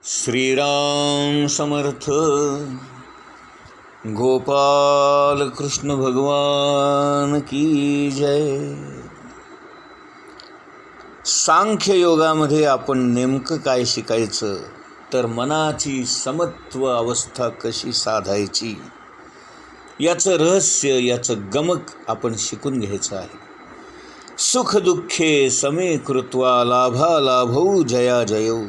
श्रीराम समर्थ. गोपाल कृष्ण भगवान की जय. सांख्य योगामध्ये आपण नेमकं काय शिकायचं तर मनाची समत्व अवस्था कशी साधायची याचं रहस्य, याचं गमक आपण शिकून घ्यायचं आहे. सुख दुःखे समे कृत्वा लाभा लाभौ जया जयौ.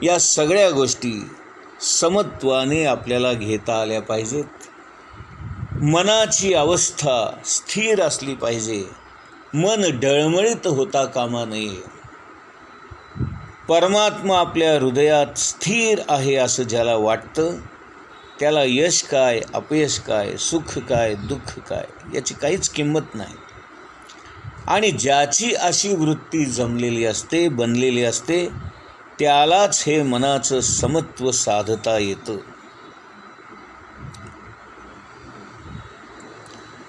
या सगळ्या गोष्टी समत्वाने आपल्याला घेता आल्या पाहिजेत. मनाची अवस्था स्थिर असली पाहिजे. मन डळमळीत होता कामा नये. परमात्मा आपल्या हृदयात स्थिर आहे असं ज्याला वाटतं त्याला यश काय, अपयश काय, सुख काय, दुःख काय याची काहीच किंमत नाही. आणि ज्याची अशी वृत्ती जमलेली असते, बनलेली असते, त्यालाच हे मनाचं समत्व साधता येतं.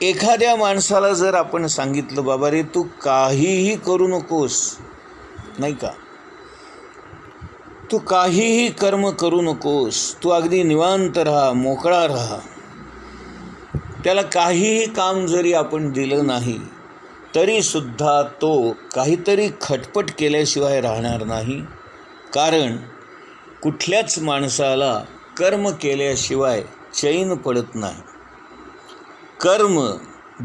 एखाद्या माणसाला जर आपण सांगितलं, बाबा रे तू काहीही करू नकोस, नाही का, तू काहीही कर्म करू नकोस, तू अगदी निवांत राहा, मोकळा राहा, त्याला काहीही काम जरी आपण दिलं नाही तरीसुद्धा तो काहीतरी खटपट केल्याशिवाय राहणार नाही. कारण कुठल्याच माणसाला कर्म केल्याशिवाय चैन पडत नाही. कर्म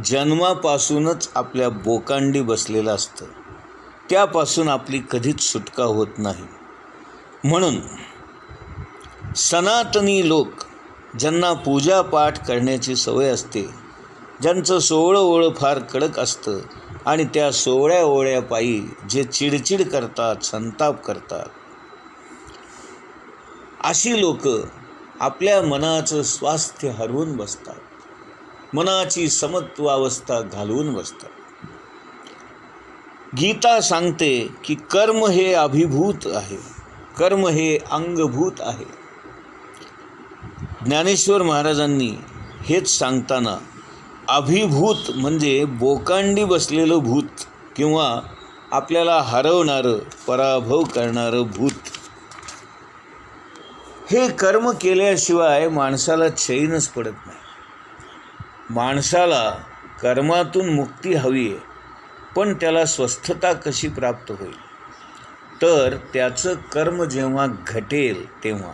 जन्मापासूनच आपल्या बोकांडी बसलेलं असतं, त्यापासून आपली कधीच सुटका होत नाही. म्हणून सनातनी लोक ज्यांना पूजापाठ करण्याची सवय असते, ज्यांचं सोवळं ओळं फार कडक असतं आणि त्या सोवळ्या ओळ्यापायी जे चिडचिड करतात, संताप करतात, अशी लोक आपल्या मनाचं स्वास्थ्य हरवून बसतात, मनाची समत्व अवस्था घालवून बसतात. गीता सांगते की कर्म हे अभिभूत आहे, कर्म हे अंगभूत आहे. ज्ञानेश्वर महाराजांनी हेच सांगताना अभिभूत म्हणजे बोकांडी बसलेलं भूत किंवा आपल्याला हरवणारं, पराभव करणारं भूत, हे कर्म केल्याशिवाय माणसाला चैनच पडत नाही. माणसाला कर्मातून मुक्ती हवी आहे, पण त्याला स्वस्थता कशी प्राप्त होईल तर त्याचं कर्म जेव्हा घटेल तेव्हा.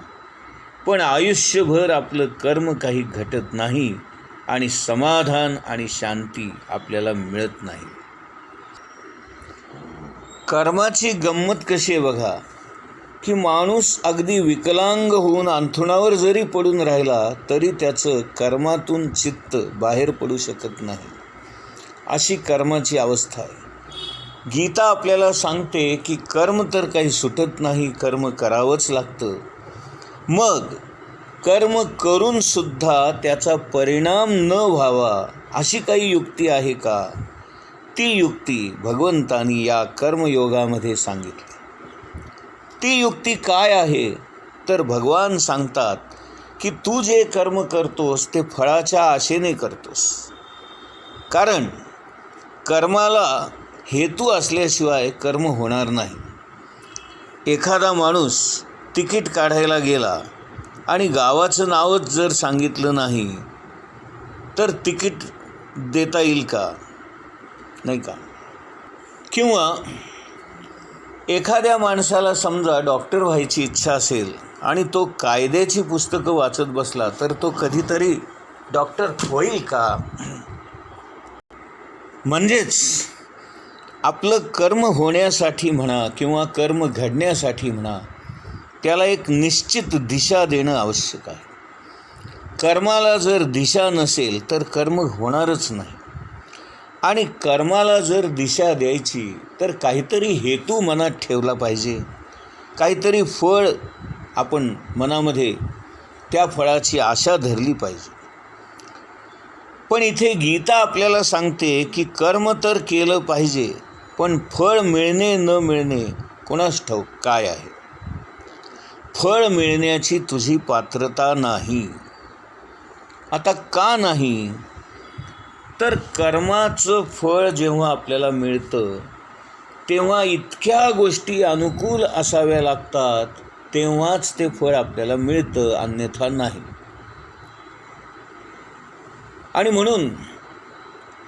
पण आयुष्यभर आपलं कर्म काही घटत नाही आणि समाधान आणि शांती आपल्याला मिळत नाही. कर्माची गंमत कशी आहे बघा, की माणूस अगदी विकलांग होऊन अंथरुणावर जरी पडून राहिला तरी त्याचं कर्मातून चित्त बाहेर पडू शकत नाही. अशी कर्माची अवस्था आहे. गीता आपल्याला सांगते की कर्म तर काही सुटत नाही, कर्म करावंच लागतं. मग कर्म करूनसुद्धा त्याचा परिणाम न व्हावा अशी काही युक्ती आहे का? ती युक्ती भगवंतानी या कर्मयोगामध्ये सांगितली. ती युक्ती काय आहे तर भगवान सांगतात की तू जे कर्म करतोस ते फळाच्या आशेने करतोस. कारण कर्माला हेतू असल्याशिवाय कर्म होणार नाही. एखादा माणूस तिकीट काढायला गेला आणि गावाचं नावच जर सांगितलं नाही तर तिकीट देता येईल का? नाही का? किंवा एखाद्या माणसाला समजा डॉक्टर व्हायची इच्छा असेल आणि तो कायद्याची पुस्तकं वाचत बसला तर तो कधीतरी डॉक्टर होईल का? म्हणजेच आपलं कर्म होण्यासाठी म्हणा किंवा कर्म घडण्यासाठी म्हणा, त्याला एक निश्चित दिशा देणं आवश्यक आहे. कर्माला जर दिशा नसेल तर कर्म होणारच नाही. आणि कर्माला जर दिशा द्यायची तर काहीतरी हेतू मनात ठेवला पाहिजे, काहीतरी फळ आपण मनामध्ये त्या फळाची आशा धरली पाहिजे. पण इथे गीता आपल्याला सांगते की कर्म तर केलं पाहिजे, पण फळ मिळणे न मिळणे कोणास ठाऊक काय आहे. फळ मिळण्याची तुझी पात्रता नाही. आता का नाही तर कर्माचं फळ जेव्हा आपल्याला मिळतं तेव्हा इतक्या गोष्टी अनुकूल असाव्या लागतात तेव्हाच ते फळ आपल्याला मिळतं, अन्यथा नाही. आणि म्हणून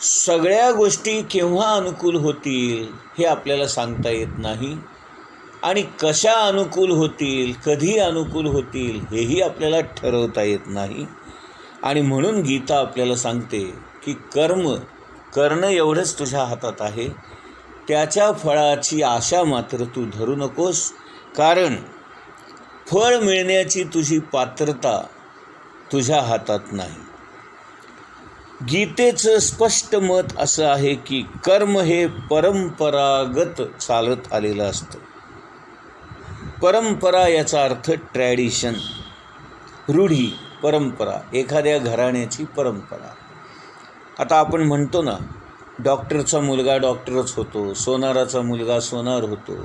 सगळ्या गोष्टी केव्हा अनुकूल होतील हे आपल्याला सांगता येत नाही, आणि कशा अनुकूल होतील, कधी अनुकूल होतील हेही आपल्याला ठरवता येत नाही. आणि म्हणून गीता आपल्याला सांगते की कर्म करणं एवढंच तुझ्या हातात आहे, त्याच्या फळाची आशा मात्र तू धरू नकोस, कारण फळ मिळण्याची तुझी पात्रता तुझ्या हातात नाही. गीतेचं स्पष्ट मत असं आहे की कर्म हे परंपरागत चालत आलेलं असतं. परंपरा याचा अर्थ ट्रॅडिशन, रूढी, परंपरा, एखाद्या घराण्याची परंपरा. आता आपण म्हणतो ना, डॉक्टरचा मुलगा डॉक्टरच होतो, सोनाराचा मुलगा सोनार होतो,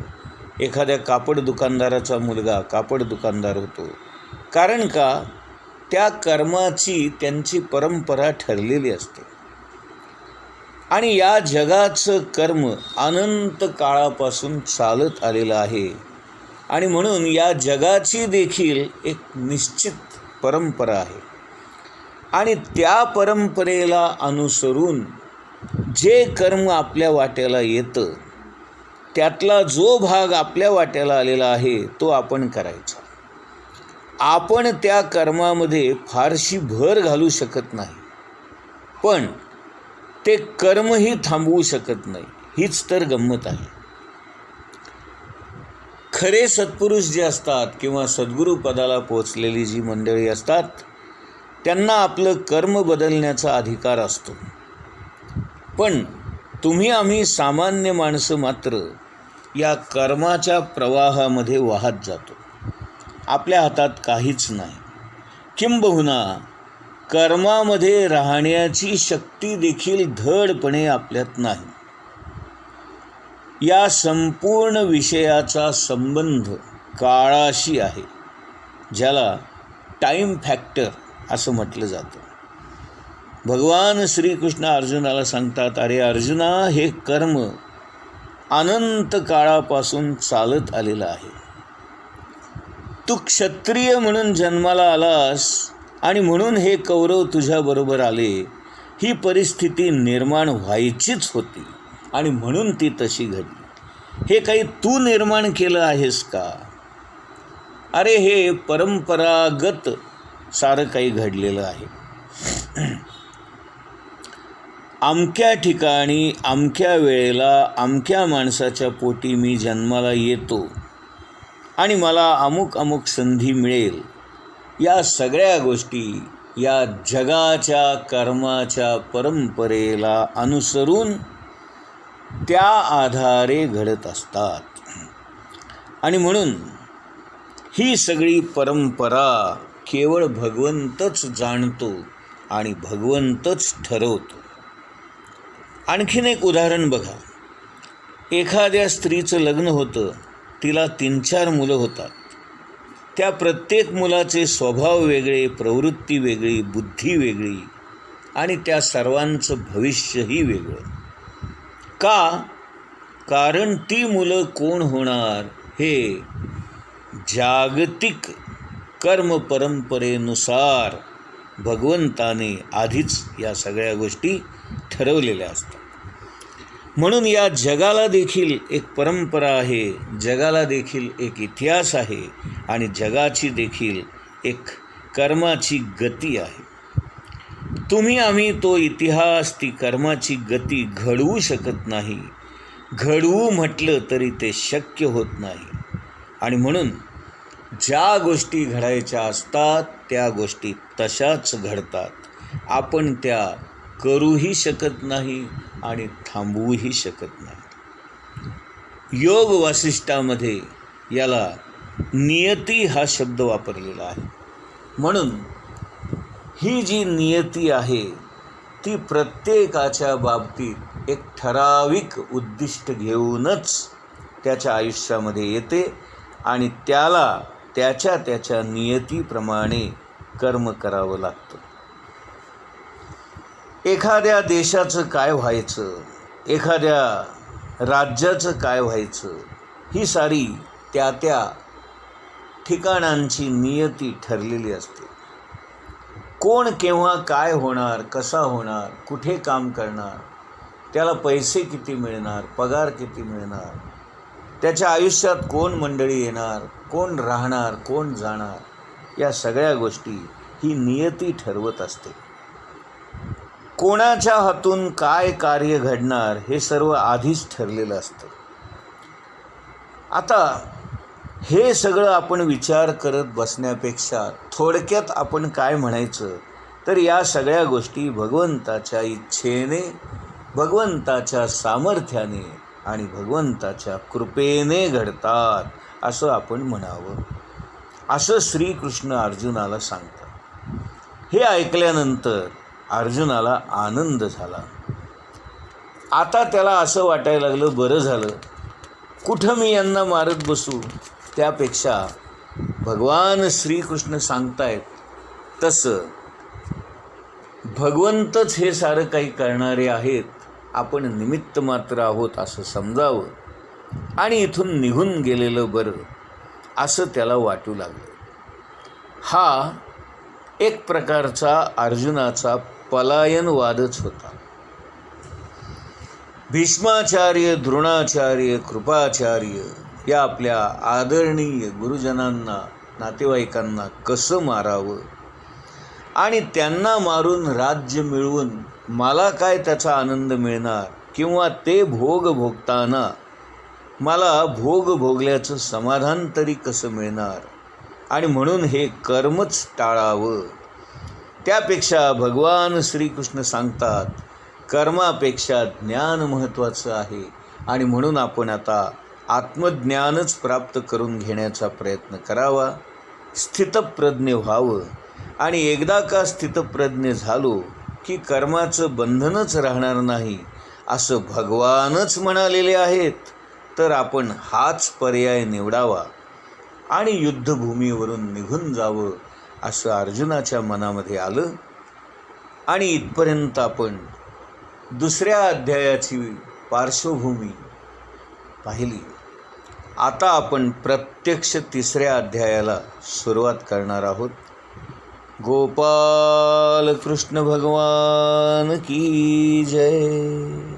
एखाद्या कापड दुकानदाराचा मुलगा कापड दुकानदार होतो. कारण का? त्या कर्माची त्यांची परंपरा ठरलेली असते. आणि या जगाचं कर्म अनंत काळापासून चालत आलेलं आहे, आणि म्हणून या जगाची देखील एक निश्चित परंपरा आहे. आणि त्या परंपरेला अनुसरून जे कर्म आपल्या वाट्याला येतं, त्यातला जो भाग आपल्या वाट्याला आलेला आहे तो आपण करायचा. आपण त्या कर्मामध्ये फारशी भर घालू शकत नाही, पण ते कर्मही थांबवू शकत नाही. हीच तर गंमत आहे. खरे सत्पुरुष जे असतात किंवा सद्गुरू पदाला पोचलेली जी मंडळी असतात, त्यांना आपलं कर्म बदलण्याचा अधिकार असतो. पण तुम्ही आम्ही सामान्य माणसं मात्र या कर्माच्या प्रवाहामध्ये वाहत जातो. आपल्या हातात काहीच नाही. किंबहुना कर्मामध्ये राहण्याची शक्ती देखील धडपणे आपल्यात नाही. या संपूर्ण विषयाचा संबंध काळाशी आहे, ज्याला टाईम फॅक्टर असं म्हटलं जातं. भगवान श्रीकृष्ण अर्जुनाला सांगतात, अरे अर्जुना, हे कर्म अनंत काळापासून चालत आलेलं आहे. तू क्षत्रिय म्हणून जन्माला आलास आणि म्हणून हे कौरव तुझ्याबरोबर आले. ही परिस्थिती निर्माण व्हायचीच होती आणि म्हणून ती तशी घडली. हे काही तू निर्माण केलं आहेस का? अरे हे परंपरागत सारं काही घडलेलं आहे. अमक्या ठिकाणी अमक्या वेळेला अमक्या माणसाच्या पोटी मी जन्माला येतो आणि मला अमुक अमुक संधी मिळेल. या सगळ्या गोष्टी या जगाच्या कर्माच्या परंपरेला अनुसरून त्या आधारे घडत असतात. आणि म्हणून ही सगळी परंपरा केवळ भगवंतच जाणतो आणि भगवंतच ठरवतो. आणखीन एक उदाहरण बघा. एखाद्या स्त्रीचं लग्न होतं, तिला 3-4 मुलं होतात. त्या प्रत्येक मुलाचे स्वभाव वेगळे, प्रवृत्ती वेगळी, बुद्धी वेगळी, आणि त्या सर्वांचं भविष्यही वेगळं. का? कारण ती मुलं कोण होणार हे जागतिक कर्म परंपरेनुसार भगवंताने आधीच या सगळ्या गोष्टी ठरवलेल्या असतात. म्हणून या जगाला देखील एक परंपरा आहे, जगाला देखील एक इतिहास आहे, आणि जगाची देखील एक कर्माची गती आहे. तुम्ही आम्ही तो इतिहास, ती कर्माची गती घडवू शकत नाही. घडवू म्हटलं तरी ते शक्य होत नाही. आणि म्हणून ज्या गोष्टी घडायच्या असतात त्या गोष्टी तशाच घडतात. आपण त्या करूही शकत नाही आणि थांबवूही शकत नाही. योग वासिष्ठामध्ये याला नियती हा शब्द वापरलेला आहे. म्हणून ही जी नियती आहे ती प्रत्येकाच्या बाबतीत एक ठराविक उद्दिष्ट घेऊनच त्याच्या आयुष्यामध्ये येते, आणि त्याला त्याच्या नियतीप्रमाणे कर्म करावं लागतं. एखाद्या देशाचं काय व्हायचं, एखाद्या राज्याचं काय व्हायचं, ही सारी त्या ठिकाणांची नियती ठरलेली असते. कोण केव्हा काय होणार, कसा होणार, कुठे काम करणार, त्याला पैसे किती मिळणार, पगार किती मिळणार, त्याच्या आयुष्यात कोण मंडळी येणार, कोण राहणार, कोण जाणार, या सगळ्या गोष्टी ही नियती ठरवत असते. कोणाच्या हातून काय कार्य घडणार हे सर्व आधीच ठरलेलं असतं. आता हे सगळं आपण विचार करत बसण्यापेक्षा थोडक्यात आपण काय म्हणायचं तर या सगळ्या गोष्टी भगवंताच्या इच्छेने, भगवंताच्या सामर्थ्याने आणि भगवंताच्या कृपेने घडतात असं आपण म्हणावं, असं श्रीकृष्ण अर्जुनाला सांगतात. हे ऐकल्यानंतर अर्जुनाला आनंद झाला. आता त्याला असं वाटायला लागलं, बरं झालं, कुठं मी यांना मारत बसू, त्यापेक्षा भगवान श्रीकृष्ण सांगतायत तसं भगवंतच हे सारं काही करणारे आहेत, आपण निमित्त मात्र आहोत असं समजावं आणि इथून निघून गेलेलं बरं असं त्याला वाटू लागलं. हा एक प्रकारचा अर्जुनाचा पलायनवादच होता. भीष्माचार्य, द्रोणाचार्य, कृपाचार्य या आपल्या आदरणीय गुरुजनांना, नातेवाईकांना कसं मारावं आणि त्यांना मारून राज्य मिळवून मला काय त्याचा आनंद मिळणार किंवा ते भोग भोगताना मला भोग भोगल्याचं समाधान तरी कसं मिळणार, आणि म्हणून हे कर्मच टाळावं. त्यापेक्षा भगवान श्रीकृष्ण सांगतात कर्मापेक्षा ज्ञान महत्त्वाचं आहे आणि म्हणून आपण आता आत्मज्ञानच प्राप्त करून घेण्याचा प्रयत्न करावा, स्थितप्रज्ञ व्हावं. आणि एकदा का स्थितप्रज्ञ झालो की कर्माचं बंधनच राहणार नाही असं भगवानच म्हणालेले आहेत, तर आपण हाच पर्याय निवडावा आणि युद्धभूमीवरून निघून जावं असं अर्जुनाच्या मनामध्ये आलं. आणि इथपर्यंत आपण दुसऱ्या अध्यायाची पार्श्वभूमी पाहिली. आता आपण प्रत्यक्ष तिसऱ्या अध्यायाला सुरुवात करणार आहोत. गोपाल कृष्ण भगवान की जय.